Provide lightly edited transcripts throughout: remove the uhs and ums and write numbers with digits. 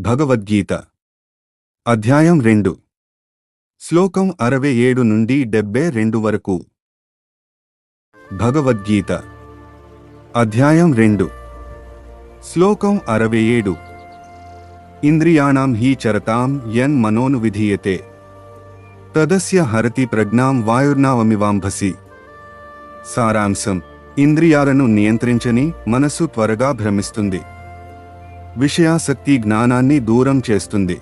భగవద్గీత అధ్యాయం 2 శ్లోకం 67 నుండి 72 వరకు. భగవద్గీత అధ్యాయం 2 శ్లోకం 67. ఇంద్రియాణం హి చరతాం యన్ మనోను విధీయతే తదస్య హరతి ప్రజ్ఞాం వాయుర్నావమివాంభసి. సారాంశం: ఇంద్రియాలను నియంత్రించని మనసు త్వరగా భ్రమిస్తుంది. విషయాసక్తి జ్ఞానాన్ని దూరం చేస్తుంది.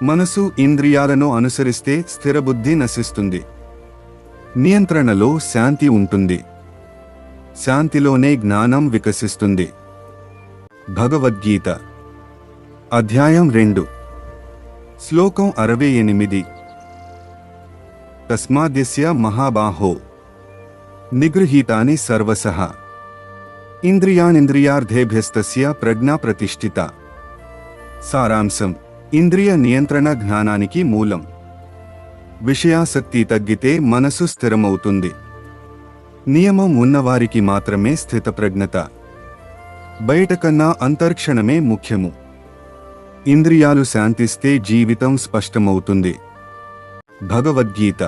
మనసు ఇంద్రియాలను అనుసరిస్తే స్థిరబుద్ధి నశిస్తుంది. నియంత్రణలో శాంతి ఉంటుంది. శాంతిలోనే జ్ఞానం వికసిస్తుంది. భగవద్గీత అధ్యాయం 2 శ్లోకం 68. తస్మాద్యస్య మహాబాహో నిగృహీతాని సర్వసః ఇంద్రియాణింద్రియార్థేభ్యస్తస్య ప్రజ్ఞా ప్రతిష్ఠిత. సారాంశం: ఇంద్రియ నియంత్రణ జ్ఞానానికి మూలం. విషయాసక్తి తగ్గితే మనసు స్థిరమవుతుంది. నియమం ఉన్నవారికి మాత్రమే స్థితప్రజ్ఞత. బయటకన్నా అంతర్క్షణమే ముఖ్యము. ఇంద్రియాలు శాంతిస్తే జీవితం స్పష్టమవుతుంది. భగవద్గీత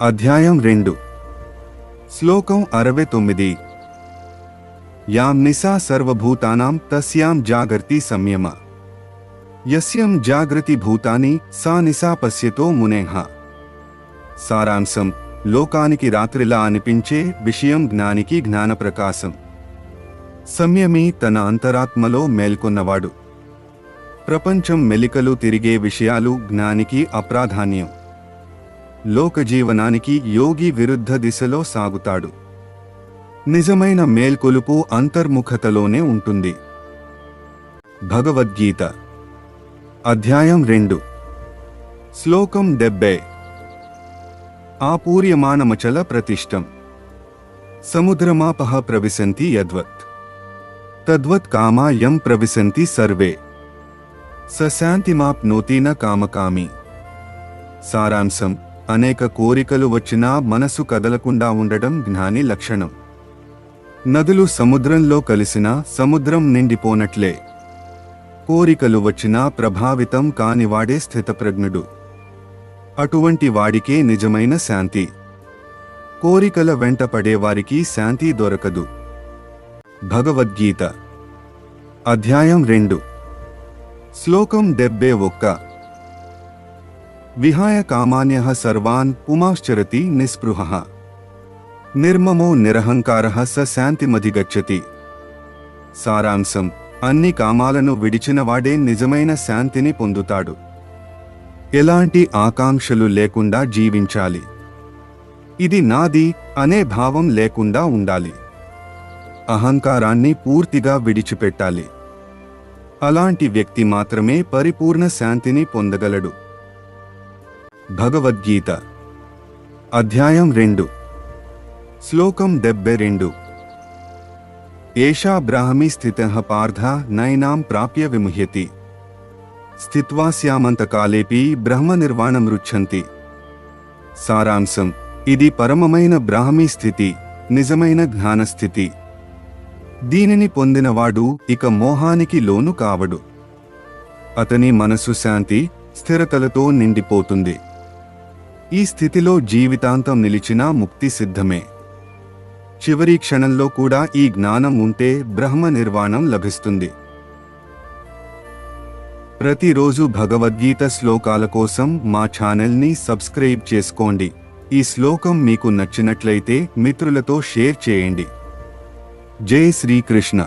అధ్యాయం 2 శ్లోకం 69. యాం నిశా సర్వభూతానాం తస్యాం జాగర్తి సంయమ యస్యం జాగృతి భూతాని సా నిశా పశ్యతో మునేః. సారాంశం: లోకానికి రాత్రిలా అనిపించే విషయం జ్ఞానికి జ్ఞానప్రకాశం. సంయమి తన అంతరాత్మలో మేల్కొన్నవాడు. ప్రపంచం మెలికలు తిరిగే విషయాలు జ్ఞానికి అప్రాధాన్యం. లోకజీవనానికి యోగి విరుద్ధ దిశలో సాగుతాడు. నిజమైన మేల్కొలుపు అంతర్ముఖతలోనే ఉంటుంది. భగవద్గీత అధ్యాయం 2 శ్లోకం 70. ఆపూర్యమాణమచల ప్రతిష్టం సముద్రమాపః ప్రవిశంతి యద్వత్ తద్వత్ కామా యం ప్రవిశంతి సర్వే స శాంతిమాప్నోతి న కామకామి. సారాంశం: అనేక కోరికలు వచ్చినా మనసు కదలకుండా ఉండడం జ్ఞాని లక్షణం. నదులు సముద్రంలో కలిసినా సముద్రం నిండిపోనట్లే. కోరికలు వచ్చినా ప్రభావితం కానివాడే స్థితప్రజ్ఞుడు. అటువంటి వాడికే నిజమైన శాంతి. కోరికల వెంట పడేవారికి శాంతి దొరకదు. భగవద్గీత అధ్యాయం 2 శ్లోకం 71. విహాయ కామాన్యః సర్వాన్ పుమాశ్చరతి నిస్పృహః నిర్మమో నిరహంకారః స శాంతిమధిగచ్చతి. సారాంశం: అన్ని కామాలను విడిచినవాడే నిజమైన శాంతిని పొందుతాడు. ఎలాంటి ఆకాంక్షలు లేకుండా జీవించాలి. ఇది నాది అనే భావం లేకుండా ఉండాలి. అహంకారాన్ని పూర్తిగా విడిచిపెట్టాలి. అలాంటి వ్యక్తి మాత్రమే పరిపూర్ణ శాంతిని పొందగలడు. భగవద్గీత అధ్యాయం 2 శ్లోకం 72. ఏషా బ్రాహ్మీ స్థితః పార్థ నైనాం ప్రాప్య విముహ్యతి స్థిత్వా స్యామంతకాలేపి బ్రహ్మనిర్వాణం రుచ్ఛంతి. సారాంశం: ఇది పరమమైన బ్రాహ్మీ స్థితి, నిజమైన జ్ఞానస్థితి. దీనిని పొందినవాడు ఇక మోహానికి లోను కావడు. అతని మనసు శాంతి, స్థిరతలతో నిండిపోతుంది. ఈ స్థితిలో జీవితాంతం నిలిచినా ముక్తి సిద్ధమే. చివరి క్షణంలో కూడా ఈ జ్ఞానం ఉంటే బ్రహ్మ నిర్వాణం లభిస్తుంది. ప్రతిరోజు భగవద్గీత శ్లోకాల కోసం మా ఛానల్ని సబ్స్క్రైబ్ చేసుకోండి. ఈ శ్లోకం మీకు నచ్చినట్లయితే మిత్రులతో షేర్ చేయండి. జై శ్రీకృష్ణ.